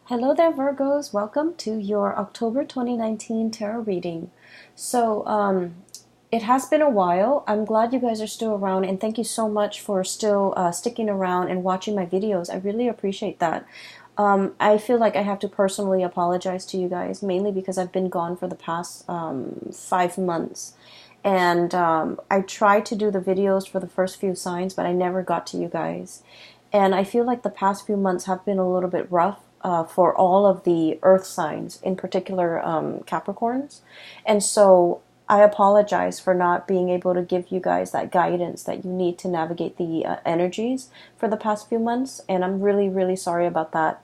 Hello there, Virgos. Welcome to your October 2019 tarot reading. It has been a while. I'm glad you guys are still around, and thank you so much for still sticking around and watching my videos. I really appreciate that. I feel like I have to personally apologize to you guys, mainly because I've been gone for the past 5 months. And I tried to do the videos for the first few signs, but I never got to you guys. And I feel like the past few months have been a little bit rough for all of the earth signs, in particular Capricorns. And so I apologize for not being able to give you guys that guidance that you need to navigate the energies for the past few months. And I'm really, really sorry about that.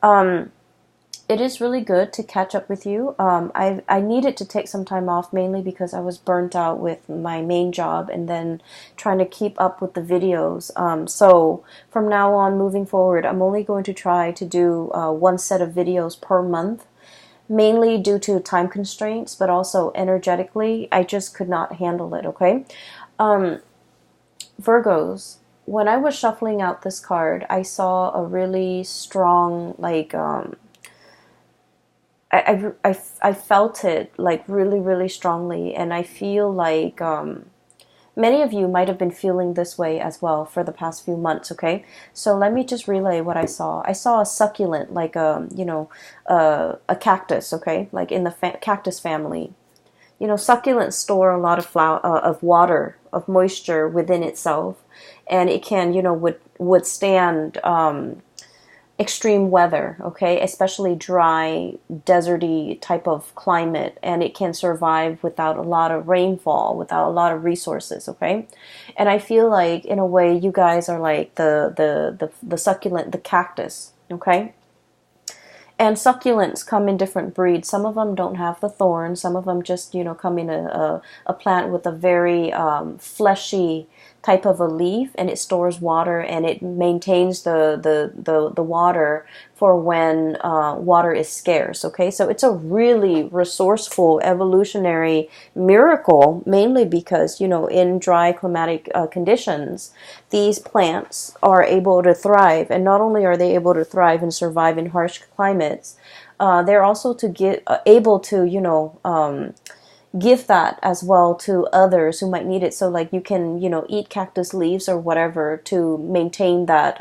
Um, it is really good to catch up with you. I needed to take some time off, mainly because I was burnt out with my main job and then trying to keep up with the videos. So from now on, moving forward, I'm only going to try to do one set of videos per month, mainly due to time constraints, but also energetically, I just could not handle it, okay? Um, Virgos, when I was shuffling out this card, I saw a really strong, I felt it like really, really strongly, and I feel like many of you might have been feeling this way as well for the past few months. Okay, so let me just relay what I saw. I saw a succulent, like a cactus. Okay, like in the cactus family. You know, succulents store a lot of of water, of moisture within itself, and it can, withstand extreme weather, okay, especially dry, deserty type of climate, and it can survive without a lot of rainfall, without a lot of resources, okay? And I feel like in a way you guys are like the succulent, the cactus, okay? And succulents come in different breeds. Some of them don't have the thorns. Some of them just, come in a plant with a very fleshy type of a leaf, and it stores water, and it maintains the water for when water is scarce. Okay, so it's a really resourceful evolutionary miracle, mainly because, in dry climatic conditions, these plants are able to thrive. And not only are they able to thrive and survive in harsh climates, they're also to get able to, give that as well to others who might need it. So like you can, eat cactus leaves or whatever to maintain that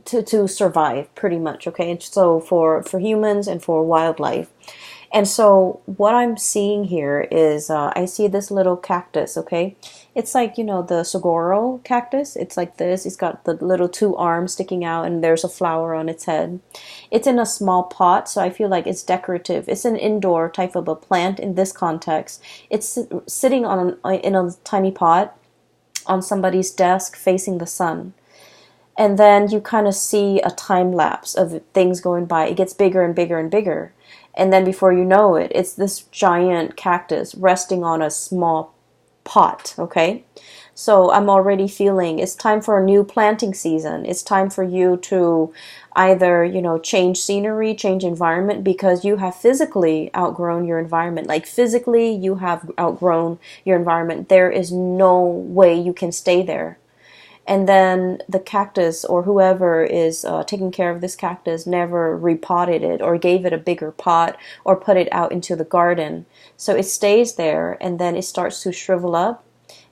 to survive, pretty much. Okay, and so for humans and for wildlife. And so what I'm seeing here is I see this little cactus, okay? It's like, the saguaro cactus. It's like this. It's got the little two arms sticking out, and there's a flower on its head. It's in a small pot, so I feel like it's decorative. It's an indoor type of a plant in this context. It's sitting in a tiny pot on somebody's desk facing the sun. And then you kind of see a time lapse of things going by. It gets bigger and bigger and bigger. And then before you know it, it's this giant cactus resting on a small pot, okay? So I'm already feeling it's time for a new planting season. It's time for you to either, change scenery, change environment, because you have physically outgrown your environment. Like physically, you have outgrown your environment. There is no way you can stay there. And then the cactus, or whoever is taking care of this cactus, never repotted it or gave it a bigger pot or put it out into the garden. So it stays there, and then it starts to shrivel up.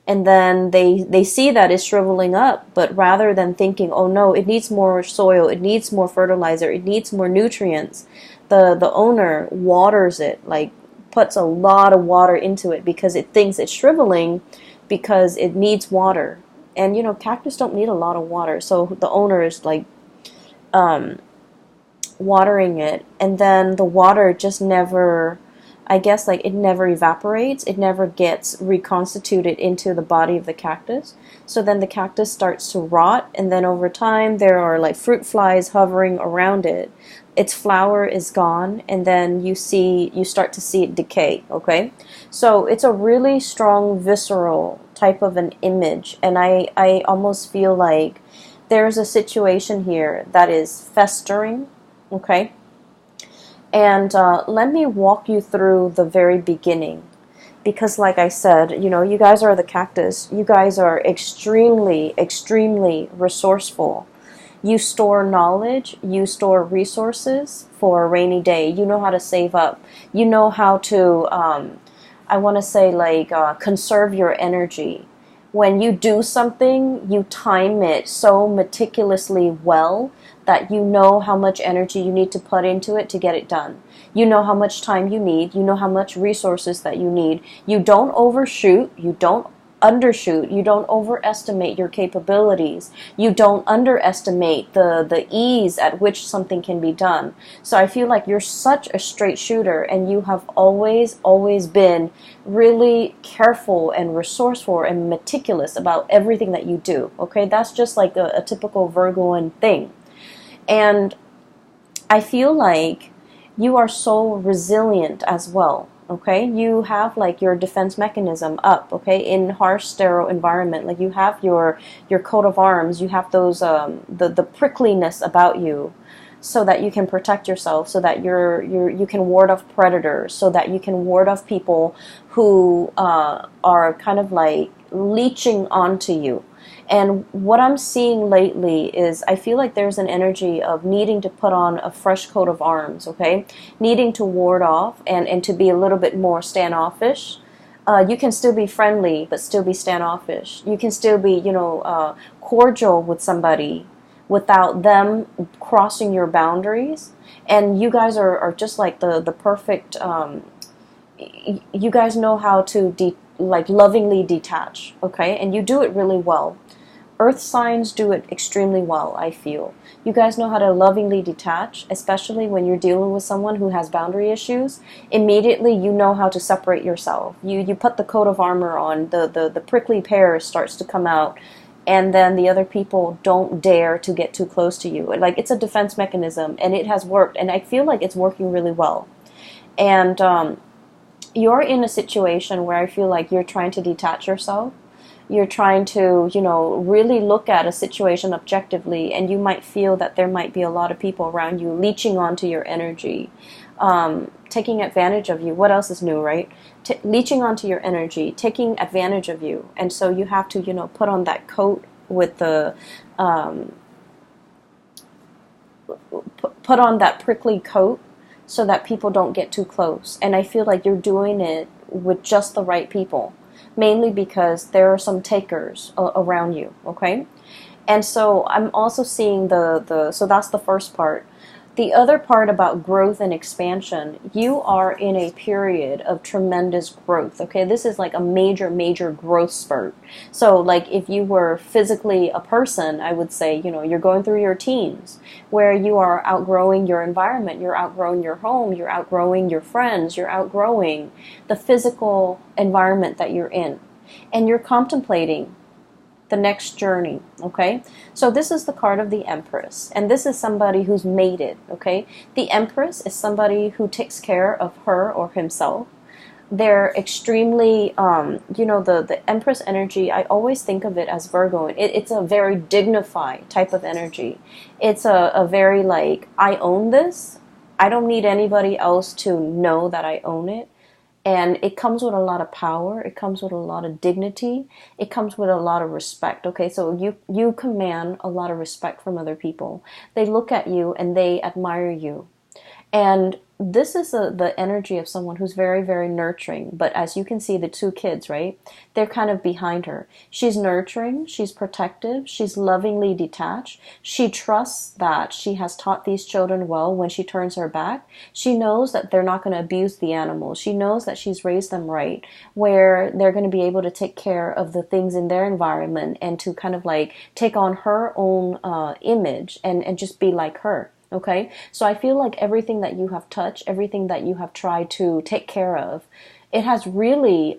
And then they see that it's shriveling up, but rather than thinking, oh no, it needs more soil, it needs more fertilizer, it needs more nutrients, the owner waters it, like puts a lot of water into it, because it thinks it's shriveling because it needs water. And cactus don't need a lot of water, so the owner is like watering it, and then the water just never, I guess, like it never evaporates, it never gets reconstituted into the body of the cactus. So then the cactus starts to rot, and then over time there are like fruit flies hovering around it. Its flower is gone, and then you start to see it decay, okay? So it's a really strong visceral type of an image, and I almost feel like there's a situation here that is festering, okay? And let me walk you through the very beginning, because like I said, you guys are the cactus. You guys are extremely, extremely resourceful. You store knowledge, you store resources for a rainy day. You know how to save up. You know how to, I want to say, like, conserve your energy. When you do something, you time it so meticulously well that you know how much energy you need to put into it to get it done. You know how much time you need. You know how much resources that you need. You don't overshoot. You don't undershoot. You don't overestimate your capabilities. You don't underestimate the ease at which something can be done. So I feel like you're such a straight shooter, and you have always been really careful and resourceful and meticulous about everything that you do. Okay, that's just like a typical Virgoan thing. And I feel like you are so resilient as well. Okay, you have like your defense mechanism up. Okay, in harsh sterile environment, like you have your coat of arms, you have those the prickliness about you, so that you can protect yourself, so that you can ward off predators, so that you can ward off people who are kind of like leeching onto you. And what I'm seeing lately is I feel like there's an energy of needing to put on a fresh coat of arms, okay? Needing to ward off and to be a little bit more standoffish. You can still be friendly, but still be standoffish. You can still be, cordial with somebody without them crossing your boundaries. And you guys are just like the perfect, you guys know how to like lovingly detach, okay? And you do it really well. Earth signs do it extremely well, I feel. You guys know how to lovingly detach, especially when you're dealing with someone who has boundary issues. Immediately, you know how to separate yourself. You put the coat of armor on, the prickly pear starts to come out, and then the other people don't dare to get too close to you. Like, it's a defense mechanism, and it has worked, and I feel like it's working really well. And you're in a situation where I feel like you're trying to detach yourself. You're trying to, really look at a situation objectively, and you might feel that there might be a lot of people around you leeching onto your energy, taking advantage of you. What else is new, right? Leeching onto your energy, taking advantage of you. And so you have to, put on that coat with the, put on that prickly coat so that people don't get too close. And I feel like you're doing it with just the right people, mainly because there are some takers around you, okay? And so I'm also seeing so that's the first part. The other part about growth and expansion, you are in a period of tremendous growth, okay? This is like a major growth spurt. So like if you were physically a person, I would say, you're going through your teens where you are outgrowing your environment, you're outgrowing your home, you're outgrowing your friends, you're outgrowing the physical environment that you're in. And you're contemplating the next journey, okay? So this is the card of the Empress, and this is somebody who's mated, okay? The Empress is somebody who takes care of her or himself. They're extremely, the Empress energy, I always think of it as Virgo. It's a very dignified type of energy. It's a very like, I own this. I don't need anybody else to know that I own it. And it comes with a lot of power. It comes with a lot of dignity. It comes with a lot of respect. Okay, so you command a lot of respect from other people. They look at you and they admire you. And this is the energy of someone who's very nurturing. But as you can see, the two kids, right? They're kind of behind her. She's nurturing. She's protective. She's lovingly detached. She trusts that she has taught these children well when she turns her back. She knows that they're not going to abuse the animals. She knows that she's raised them right, where they're going to be able to take care of the things in their environment and to kind of like take on her own image and just be like her. Okay, so I feel like everything that you have touched, everything that you have tried to take care of, it has really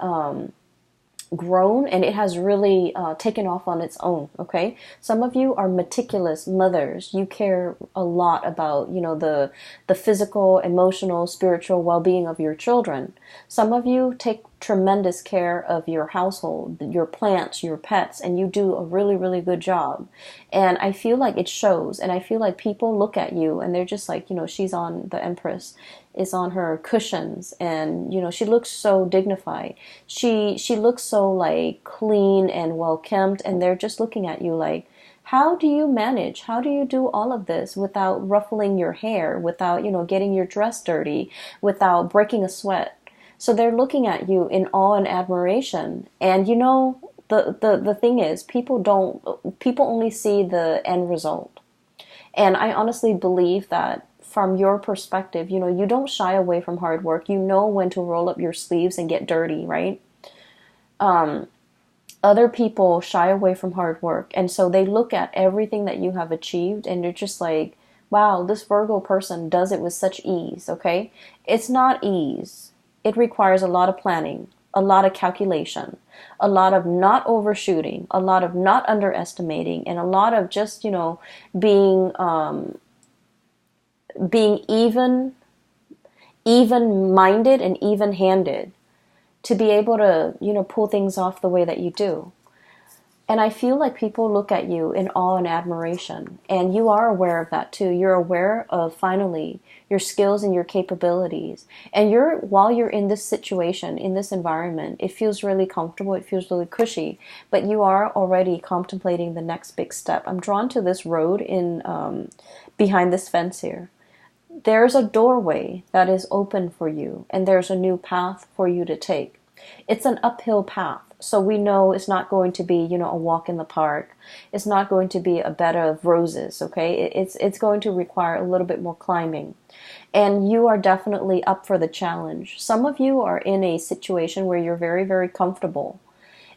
grown and it has really taken off on its own. Okay, some of you are meticulous mothers. You care a lot about the physical, emotional, spiritual well-being of your children. Some of you take tremendous care of your household, your plants, your pets, and you do a really good job. And I feel like it shows, and I feel like people look at you and they're just like, she's on, the Empress is on her cushions, and she looks so dignified. She looks so like clean and well kempt, and they're just looking at you like, How do you manage? How do you do all of this without ruffling your hair, without, getting your dress dirty, without breaking a sweat? So they're looking at you in awe and admiration. And the thing is, people only see the end result. And I honestly believe that from your perspective, you don't shy away from hard work. You know when to roll up your sleeves and get dirty, right? Other people shy away from hard work. And so they look at everything that you have achieved and they're just like, wow, this Virgo person does it with such ease, okay? It's not ease. It requires a lot of planning, a lot of calculation, a lot of not overshooting, a lot of not underestimating, and a lot of just, being even minded and even handed to be able to, pull things off the way that you do. And I feel like people look at you in awe and admiration. And you are aware of that too. You're aware of, finally, your skills and your capabilities. And while you're in this situation, in this environment, it feels really comfortable. It feels really cushy. But you are already contemplating the next big step. I'm drawn to this road behind this fence here. There's a doorway that is open for you. And there's a new path for you to take. It's an uphill path. So we know it's not going to be, a walk in the park. It's not going to be a bed of roses, okay? It's going to require a little bit more climbing. And you are definitely up for the challenge. Some of you are in a situation where you're very, very comfortable.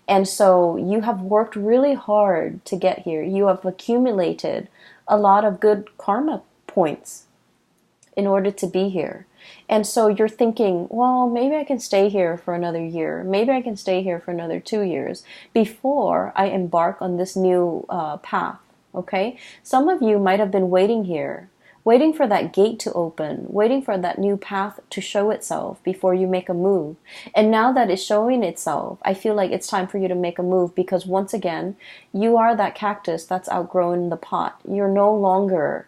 And so you have worked really hard to get here. You have accumulated a lot of good karma points in order to be here. And so you're thinking, well, maybe I can stay here for another year. Maybe I can stay here for another 2 years before I embark on this new path, okay? Some of you might have been waiting here, waiting for that gate to open, waiting for that new path to show itself before you make a move. And now that it's showing itself, I feel like it's time for you to make a move because once again, you are that cactus that's outgrown the pot. You're no longer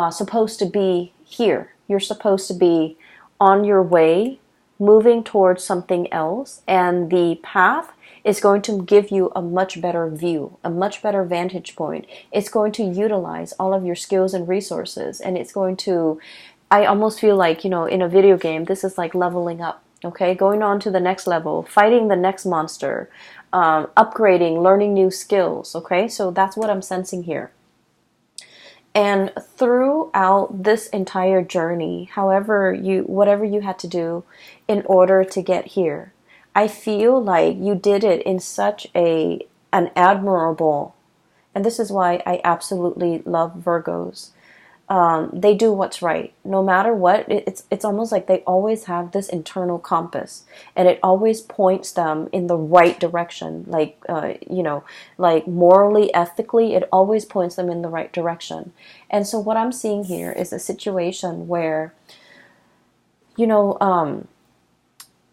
supposed to be here. You're supposed to be on your way, moving towards something else, and the path is going to give you a much better view, a much better vantage point. It's going to utilize all of your skills and resources, and it's going to, I almost feel like, in a video game, this is like leveling up, okay? Going on to the next level, fighting the next monster, upgrading, learning new skills, okay? So that's what I'm sensing here. And throughout this entire journey, whatever you had to do in order to get here, I feel like you did it in such an admirable, and this is why I absolutely love Virgos. They do what's right. No matter what, it's almost like they always have this internal compass, and it always points them in the right direction. Like, like morally, ethically, it always points them in the right direction. And so what I'm seeing here is a situation where,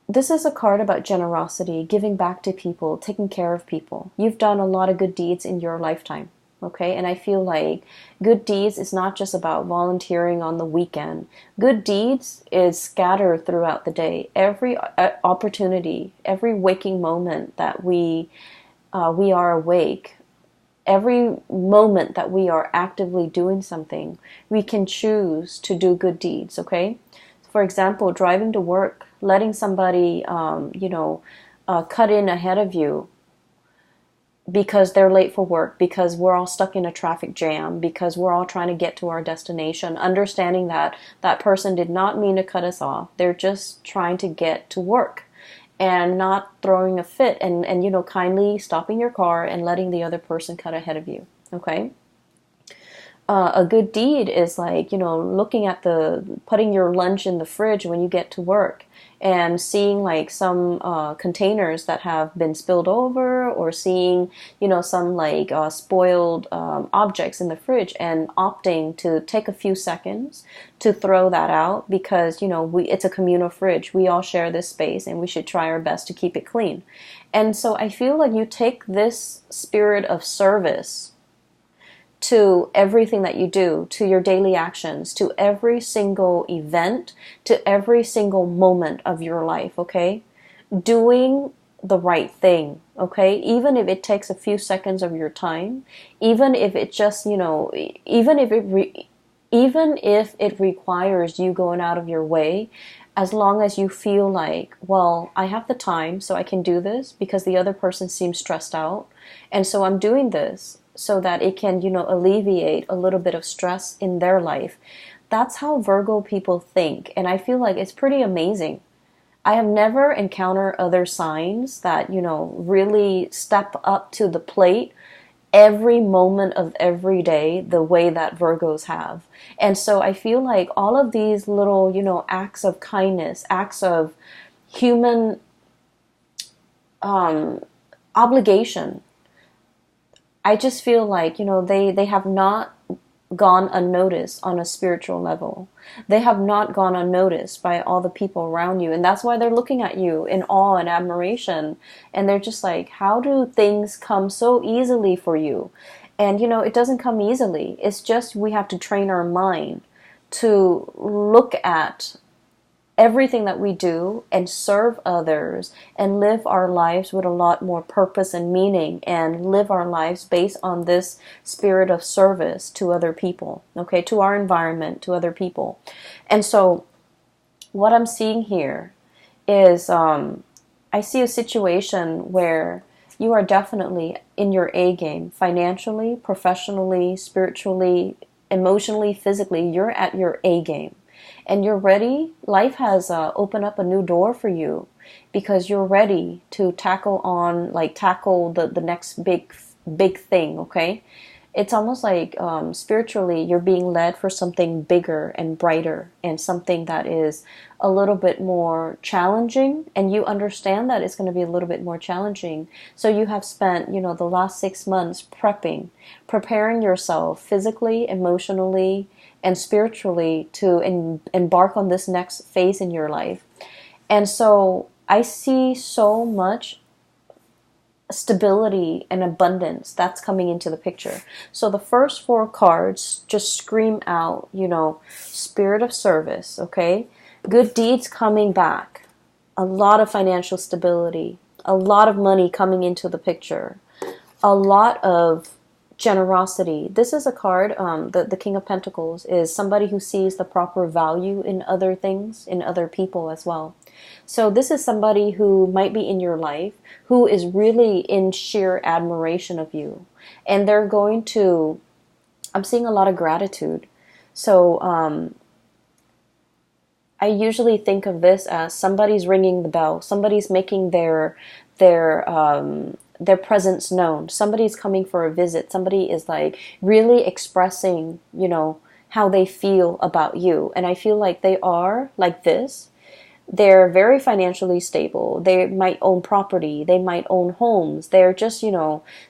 this is a card about generosity, giving back to people, taking care of people. You've done a lot of good deeds in your lifetime. Okay, and I feel like good deeds is not just about volunteering on the weekend. Good deeds is scattered throughout the day. Every opportunity, every waking moment that we are awake, every moment that we are actively doing something, we can choose to do good deeds. Okay, for example, driving to work, letting somebody, cut in ahead of you, because they're late for work, because we're all stuck in a traffic jam, because we're all trying to get to our destination, understanding that that person did not mean to cut us off. They're just trying to get to work and not throwing a fit and kindly stopping your car and letting the other person cut ahead of you. Okay? A good deed is like, looking at putting your lunch in the fridge when you get to work and seeing like some containers that have been spilled over, or seeing, some like spoiled objects in the fridge, and opting to take a few seconds to throw that out because, it's a communal fridge. We all share this space and we should try our best to keep it clean. And so I feel like you take this spirit of service to everything that you do, to your daily actions, to every single event, to every single moment of your life, okay? Doing the right thing, okay? Even if it takes a few seconds of your time, even if it just, even if it requires you going out of your way, as long as you feel like, well, I have the time, so I can do this because the other person seems stressed out. And so I'm doing this so that it can, alleviate a little bit of stress in their life. That's how Virgo people think. And I feel like it's pretty amazing. I have never encountered other signs that, really step up to the plate every moment of every day the way that Virgos have. And so I feel like all of these little, acts of kindness, acts of human obligation, I just feel like, they have not gone unnoticed on a spiritual level. They have not gone unnoticed by all the people around you. And that's why they're looking at you in awe and admiration. And they're just like, how do things come so easily for you? And, it doesn't come easily. It's just we have to train our mind to look at everything that we do and serve others and live our lives with a lot more purpose and meaning, and live our lives based on this spirit of service to other people, okay, to our environment, to other people. And so what I'm seeing here is I see a situation where you are definitely in your A game, financially, professionally, spiritually, emotionally, physically. You're at your A game. And you're ready. Life has opened up a new door for you because you're ready to tackle the next big thing, okay? It's almost like spiritually you're being led for something bigger and brighter, and something that is a little bit more challenging, and you understand that it's going to be a little bit more challenging. So you have spent, the last 6 months preparing yourself physically, emotionally, and spiritually to embark on this next phase in your life. And so I see so much stability and abundance that's coming into the picture. So the first 4 cards just scream out, spirit of service, okay? Good deeds coming back, a lot of financial stability, a lot of money coming into the picture, a lot of generosity. This is a card, the King of Pentacles is somebody who sees the proper value in other things, in other people as well. So this is somebody who might be in your life who is really in sheer admiration of you. And they're going to, I'm seeing a lot of gratitude. So I usually think of this as somebody's ringing the bell. Somebody's making their presence known. Somebody's coming for a visit. Somebody is like really expressing, how they feel about you. And I feel like they are like this. They're very financially stable. They might own property. They might own homes. They're just,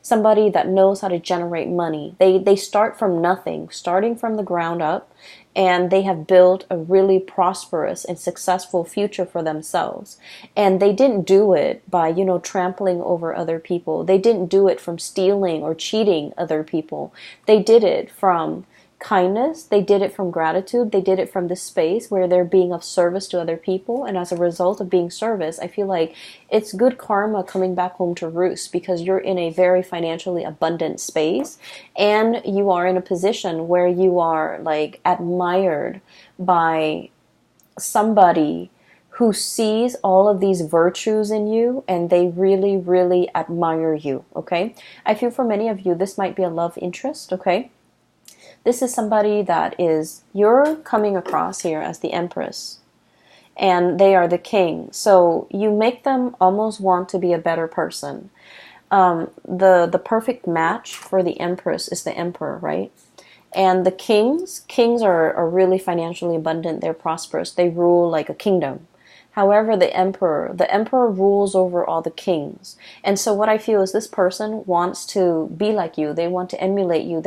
somebody that knows how to generate money. They start from nothing, starting from the ground up, and they have built a really prosperous and successful future for themselves. And they didn't do it by, trampling over other people. They didn't do it from stealing or cheating other people. They did it from kindness. They did it from gratitude. They did it from this space where they're being of service to other people. And as a result of being service, I feel like it's good karma coming back home to roost, because you're in a very financially abundant space, and you are in a position where you are like admired by somebody who sees all of these virtues in you, and they really, really admire you, okay? I feel for many of you, this might be a love interest, okay? This is somebody that you're coming across here as the Empress, and they are the King. So you make them almost want to be a better person. The perfect match for the Empress is the Emperor, right? And the kings are really financially abundant. They're prosperous. They rule like a kingdom. However, the emperor rules over all the kings. And so what I feel is this person wants to be like you. They want to emulate you.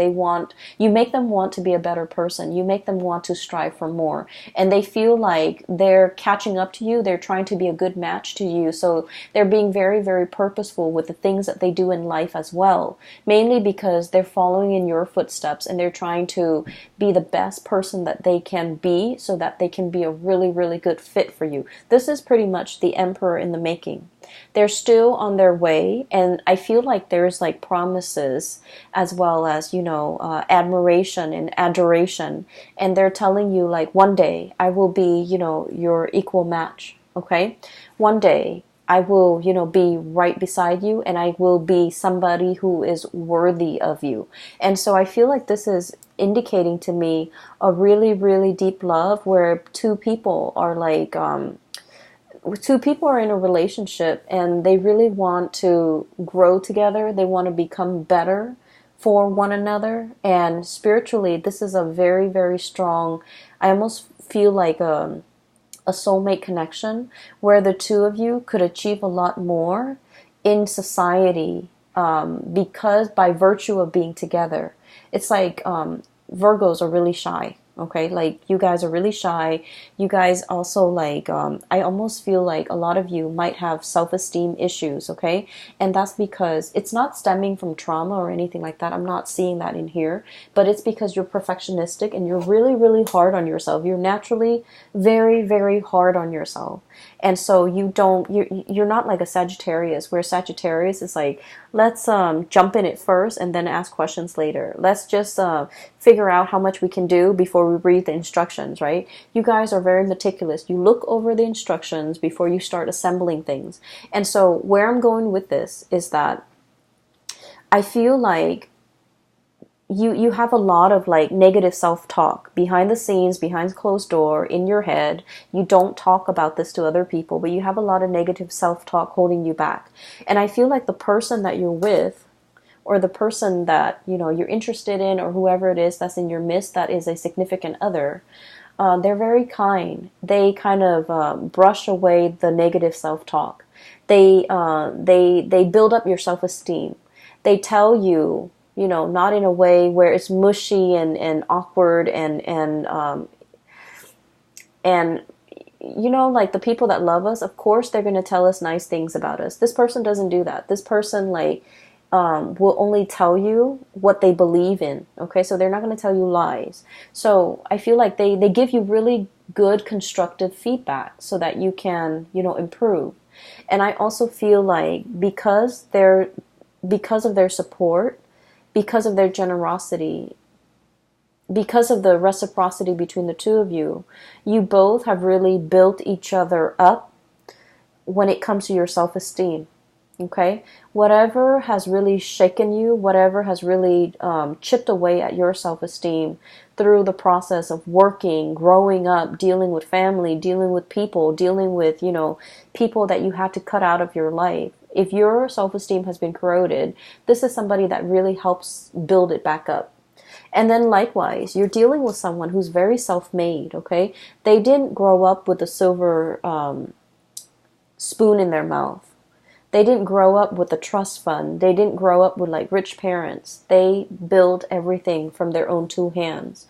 You make them want to be a better person. You make them want to strive for more. And they feel like they're catching up to you. They're trying to be a good match to you. So they're being very, very purposeful with the things that they do in life as well. Mainly because they're following in your footsteps, and they're trying to be the best person that they can be, so that they can be a really, really good fit for you. This this is pretty much the emperor in the making. They're still on their way, and I feel like there's like promises as well as, admiration and adoration, and they're telling you like, one day I will be, your equal match. Okay, one day I will, be right beside you, and I will be somebody who is worthy of you. And so I feel like this is indicating to me a really, really deep love where two people are like, two people are in a relationship and they really want to grow together. They want to become better for one another. And spiritually, this is a very, very strong, I almost feel like a soulmate connection where the two of you could achieve a lot more in society, because by virtue of being together. It's like Virgos are really shy. Okay, like you guys are really shy. You guys also like, I almost feel like a lot of you might have self-esteem issues, okay? And that's because it's not stemming from trauma or anything like that. I'm not seeing that in here, but it's because you're perfectionistic and you're really, really hard on yourself. You're naturally very, very hard on yourself. And so you're not like a Sagittarius, where Sagittarius is like, let's jump in it first and then ask questions later. Let's just figure out how much we can do before we read the instructions, right? You guys are very meticulous. You look over the instructions before you start assembling things. And so where I'm going with this is that I feel like you have a lot of like negative self-talk behind the scenes, behind closed door, in your head. You don't talk about this to other people, but you have a lot of negative self-talk holding you back. And I feel like the person that you're with, or the person that you're interested in, or whoever it is that's in your midst that is a significant other, they're very kind. They kind of brush away the negative self-talk. They build up your self-esteem. They tell you, not in a way where it's mushy and awkward and like the people that love us, of course, they're going to tell us nice things about us. This person doesn't do that. This person like will only tell you what they believe in. Okay, so they're not going to tell you lies. So I feel like they give you really good constructive feedback so that you can improve. And I also feel like because of their support, because of their generosity, because of the reciprocity between the two of you, you both have really built each other up when it comes to your self-esteem. Okay? Whatever has really shaken you, whatever has really chipped away at your self-esteem through the process of working, growing up, dealing with family, dealing with people, dealing with, people that you had to cut out of your life. If your self-esteem has been corroded, this is somebody that really helps build it back up. And then likewise, you're dealing with someone who's very self-made, okay? They didn't grow up with a silver spoon in their mouth. They didn't grow up with a trust fund. They didn't grow up with like rich parents. They build everything from their own two hands.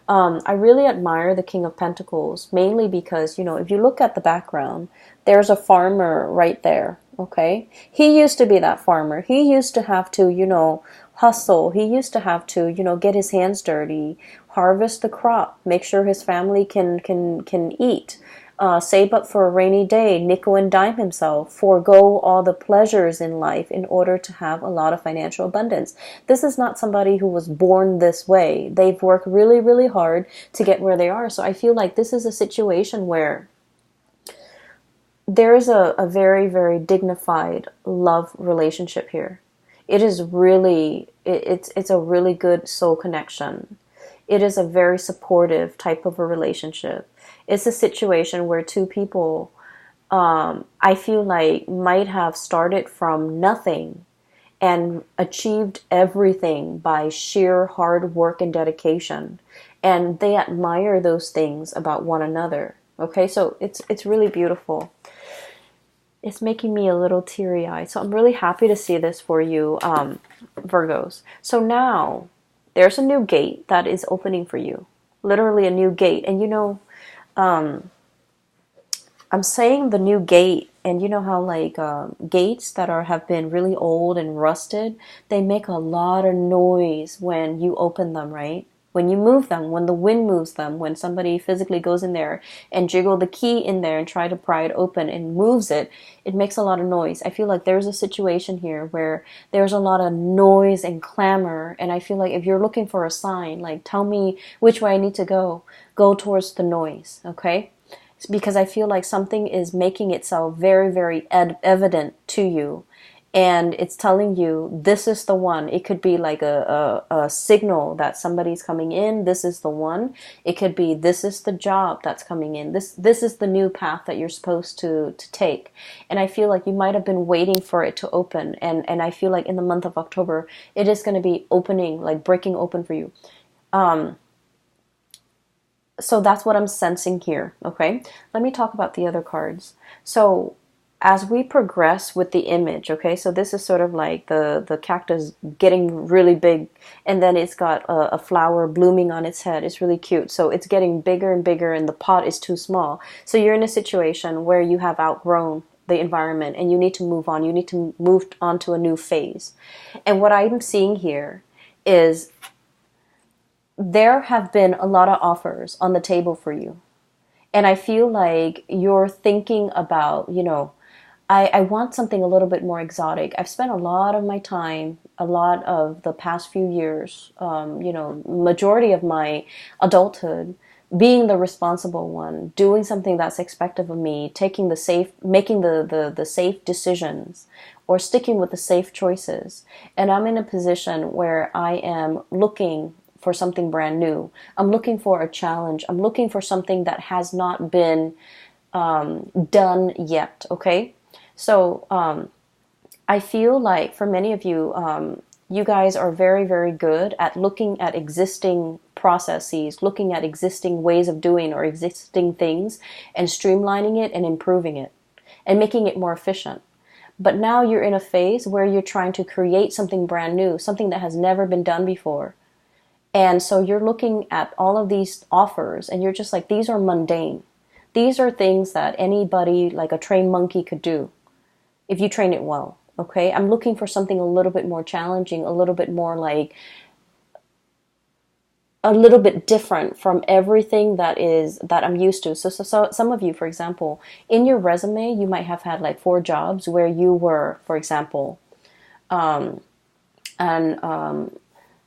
I really admire the King of Pentacles, mainly because, if you look at the background, there's a farmer right there, okay? He used to be that farmer. He used to have to, hustle. He used to have to, get his hands dirty, harvest the crop, make sure his family can eat. Save up for a rainy day, nickel and dime himself, forego all the pleasures in life in order to have a lot of financial abundance. This is not somebody who was born this way. They've worked really, really hard to get where they are. So I feel like this is a situation where there is a very, very dignified love relationship here. It is really, it's a really good soul connection. It is a very supportive type of a relationship. It's a situation where two people, I feel like, might have started from nothing and achieved everything by sheer hard work and dedication. And they admire those things about one another. Okay, so it's really beautiful. It's making me a little teary-eyed. So I'm really happy to see this for you, Virgos. So now there's a new gate that is opening for you. Literally a new gate. And I'm saying the new gate, and you know how like gates that have been really old and rusted, they make a lot of noise when you open them, right? When you move them, when the wind moves them, when somebody physically goes in there and jiggle the key in there and try to pry it open and moves it, it makes a lot of noise. I feel like there's a situation here where there's a lot of noise and clamor, and I feel like if you're looking for a sign, like tell me which way I need to go towards the noise, okay? Because I feel like something is making itself very, very evident to you, and it's telling you this is the one. It could be like a signal that somebody's coming in. This is the one. It could be this is the job that's coming in. This is the new path that you're supposed to take. And I feel like you might have been waiting for it to open. And I feel like in the month of October, it is going to be opening, like breaking open for you. So that's what I'm sensing here, okay? Let me talk about the other cards. So as we progress with the image, okay, so this is sort of like the cactus getting really big, and then it's got a flower blooming on its head. It's really cute. So it's getting bigger and bigger, and the pot is too small. So you're in a situation where you have outgrown the environment, and you need to move on. You need to move on to a new phase. And what I'm seeing here is there have been a lot of offers on the table for you. And I feel like you're thinking about, I want something a little bit more exotic. I've spent a lot of my time, a lot of the past few years, majority of my adulthood, being the responsible one, doing something that's expected of me, making the safe decisions, or sticking with the safe choices. And I'm in a position where I am looking for something brand new. I'm looking for a challenge. I'm looking for something that has not been done yet, okay? So I feel like for many of you, you guys are very, very good at looking at existing processes, looking at existing ways of doing or existing things, and streamlining it and improving it and making it more efficient. But now you're in a phase where you're trying to create something brand new, something that has never been done before. And so you're looking at all of these offers and you're just like, these are mundane. These are things that anybody, like a trained monkey, could do if you train it well, okay? I'm looking for something a little bit more challenging, a little bit more like, a little bit different from everything that I'm used to. So some of you, for example, in your resume, you might have had like 4 jobs where you were, for example,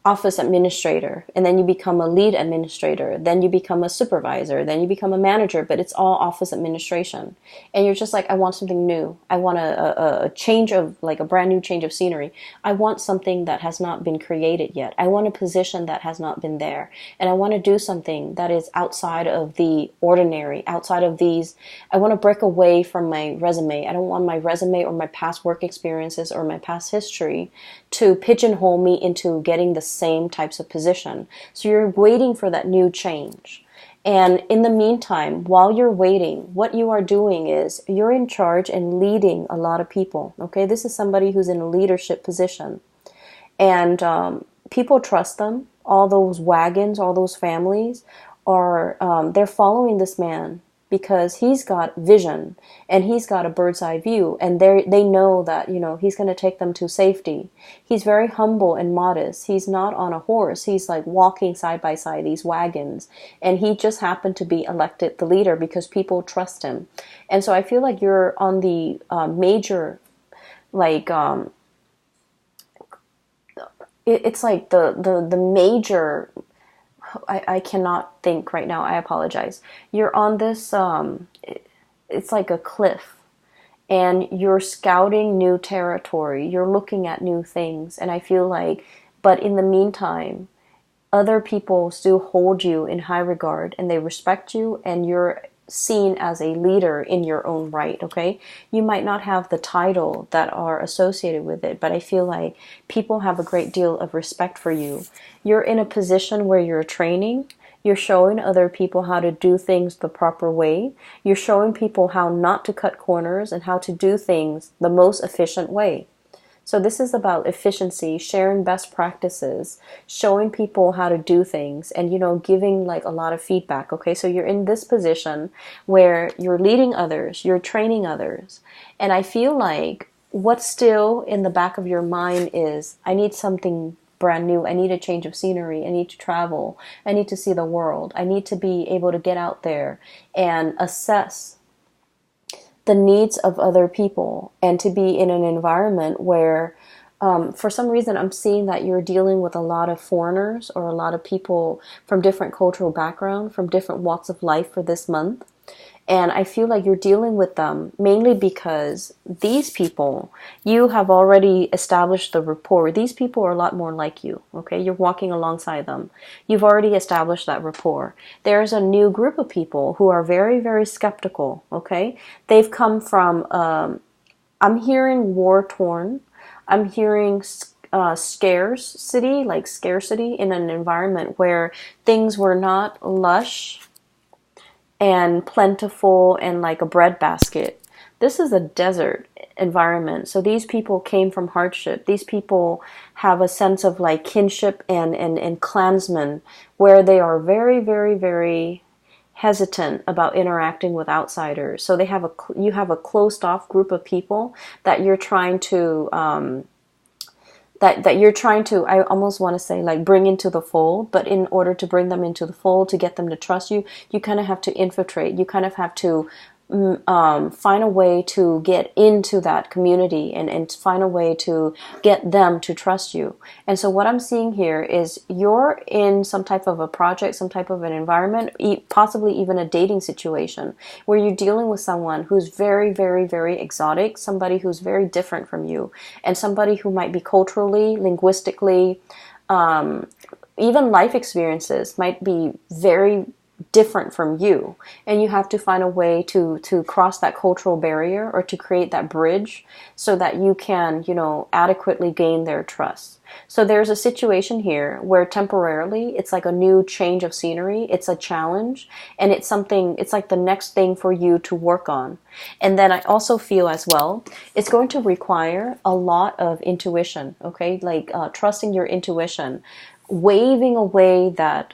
office administrator, and then you become a lead administrator, then you become a supervisor, then you become a manager, but it's all office administration. And you're just like, I want something new. I want a change of, like a brand new change of scenery. I want something that has not been created yet. I want a position that has not been there. And I want to do something that is outside of the ordinary, outside of these. I want to break away from my resume. I don't want my resume or my past work experiences or my past history to pigeonhole me into getting the same types of position. So you're waiting for that new change. And in the meantime, while you're waiting, what you are doing is you're in charge and leading a lot of people. Okay, this is somebody who's in a leadership position. And people trust them. All those wagons, all those families are, they're following this man because he's got vision and he's got a bird's eye view, and they know that, he's going to take them to safety. He's very humble and modest. He's not on a horse. He's like walking side by side these wagons, and he just happened to be elected the leader because people trust him. And so I feel like you're on the major, like, it's like the major, I cannot think right now. I apologize. You're on this, it's like a cliff, and you're scouting new territory. You're looking at new things. And I feel like, but in the meantime, other people still hold you in high regard and they respect you, and you're seen as a leader in your own right, okay? You might not have the title that are associated with it, but I feel like people have a great deal of respect for you. You're in a position where you're training. You're showing other people how to do things the proper way. You're showing people how not to cut corners and how to do things the most efficient way. So this is about efficiency, sharing best practices, showing people how to do things, and, giving like a lot of feedback. Okay, so you're in this position where you're leading others, you're training others. And I feel like what's still in the back of your mind is, I need something brand new. I need a change of scenery. I need to travel. I need to see the world. I need to be able to get out there and assess the needs of other people, and to be in an environment where for some reason I'm seeing that you're dealing with a lot of foreigners or a lot of people from different cultural background, from different walks of life for this month. And I feel like you're dealing with them mainly because these people, you have already established the rapport. These people are a lot more like you, okay? You're walking alongside them. You've already established that rapport. There's a new group of people who are very, very skeptical, okay? They've come from, I'm hearing war-torn. I'm hearing scarcity, like scarcity in an environment where things were not lush and plentiful and like a breadbasket. This is a desert environment. So these people came from hardship. These people have a sense of like kinship and clansmen, where they are very, very, very hesitant about interacting with outsiders. So you have a closed off group of people that you're trying to that you're trying to, I almost want to say, like, bring into the fold. But in order to bring them into the fold, to get them to trust you, you kind of have to infiltrate. You kind of have to find a way to get into that community, and find a way to get them to trust you. And so what I'm seeing here is you're in some type of a project, some type of an environment, possibly even a dating situation, where you're dealing with someone who's very, very, very exotic, somebody who's very different from you, and somebody who might be culturally, linguistically, even life experiences might be very different from you, and you have to find a way to cross that cultural barrier, or to create that bridge, so that you can, adequately gain their trust. So there's a situation here where temporarily it's like a new change of scenery, it's a challenge, and it's like the next thing for you to work on. And then I also feel as well, it's going to require a lot of intuition, okay, like trusting your intuition, waving away that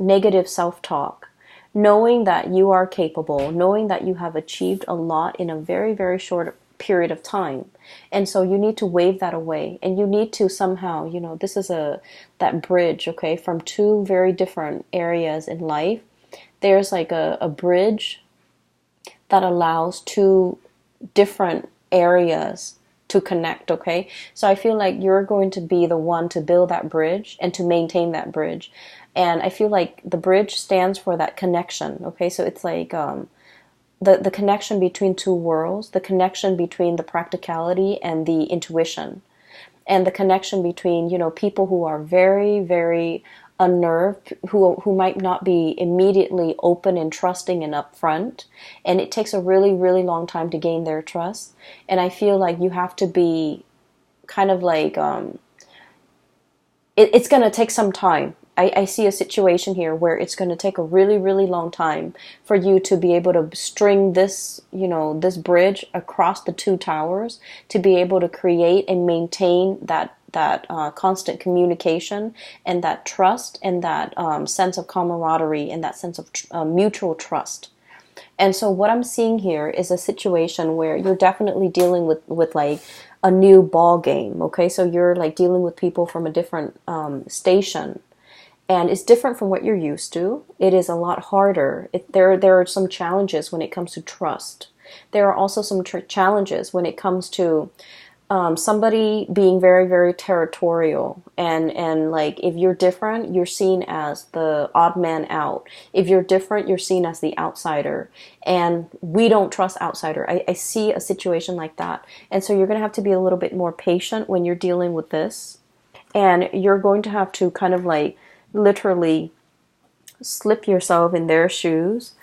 negative self-talk, knowing that you are capable, knowing that you have achieved a lot in a very, very short period of time. And so you need to wave that away, and you need to somehow, this is that bridge, okay, from two very different areas in life. There's like a bridge that allows two different areas to connect, okay? So I feel like you're going to be the one to build that bridge and to maintain that bridge. And I feel like the bridge stands for that connection, okay? So it's like the connection between two worlds, the connection between the practicality and the intuition, and the connection between, people who are very, very unnerved, who might not be immediately open and trusting and upfront, and it takes a really, really long time to gain their trust. And I feel like you have to be kind of like it's going to take some time. I see a situation here where it's going to take a really, really long time for you to be able to string this, this bridge across the two towers, to be able to create and maintain that constant communication, and that trust, and that sense of camaraderie, and that sense of mutual trust. And so what I'm seeing here is a situation where you're definitely dealing with like a new ball game, okay? So you're like dealing with people from a different station, and it's different from what you're used to. It is a lot harder. There are some challenges when it comes to trust. There are also some challenges when it comes to somebody being very, very territorial, and like, if you're different, you're seen as the odd man out. If you're different, you're seen as the outsider, and we don't trust outsider. I see a situation like that. And so you're going to have to be a little bit more patient when you're dealing with this, and you're going to have to kind of like literally slip yourself in their shoes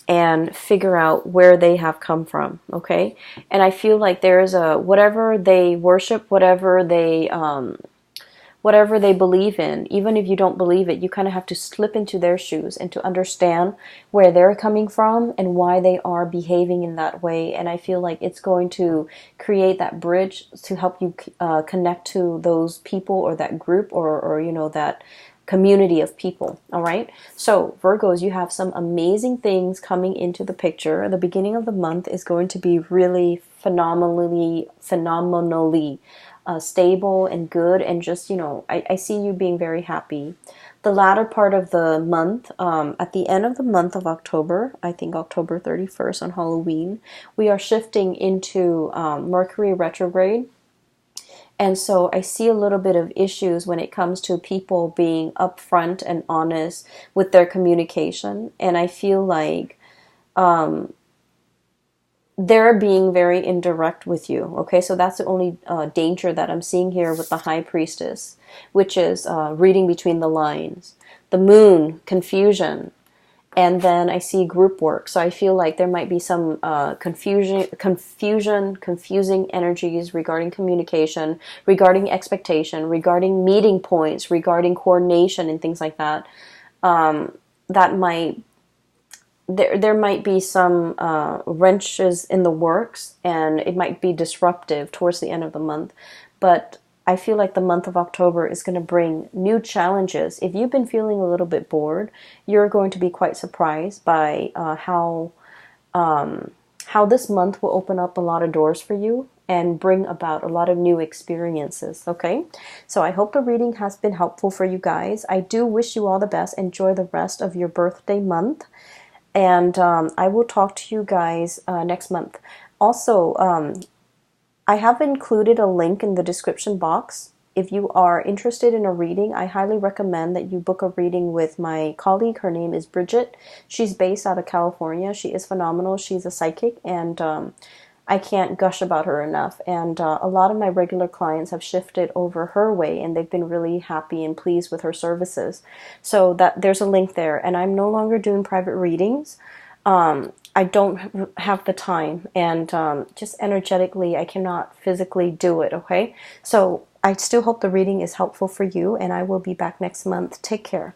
and figure out where they have come from, okay? And I feel like there's whatever they worship, whatever they believe in, even if you don't believe it, you kind of have to slip into their shoes and to understand where they're coming from and why they are behaving in that way. And I feel like it's going to create that bridge to help you connect to those people, or that group, or that community of people. All right. So Virgos, you have some amazing things coming into the picture. The beginning of the month is going to be really phenomenally stable and good, and just, I see you being very happy. The latter part of the month, at the end of the month of October, I think October 31st on Halloween, we are shifting into Mercury retrograde. And so I see a little bit of issues when it comes to people being upfront and honest with their communication. And I feel like they're being very indirect with you. Okay, so that's the only danger that I'm seeing here with the High Priestess, which is reading between the lines. The Moon, confusion. And then I see group work. So I feel like there might be some confusing energies regarding communication, regarding expectation, regarding meeting points, regarding coordination and things like that. That might there might be some wrenches in the works, and it might be disruptive towards the end of the month. But I feel like the month of October is going to bring new challenges. If you've been feeling a little bit bored, you're going to be quite surprised by how this month will open up a lot of doors for you and bring about a lot of new experiences, okay? So I hope the reading has been helpful for you guys. I do wish you all the best. Enjoy the rest of your birthday month. And I will talk to you guys next month. Also, I have included a link in the description box. If you are interested in a reading, I highly recommend that you book a reading with my colleague. Her name is Bridget. She's based out of California. She is phenomenal. She's a psychic, and I can't gush about her enough. And a lot of my regular clients have shifted over her way, and they've been really happy and pleased with her services. So that there's a link there. And I'm no longer doing private readings. I don't have the time, and just energetically, I cannot physically do it, okay? So I still hope the reading is helpful for you, and I will be back next month. Take care.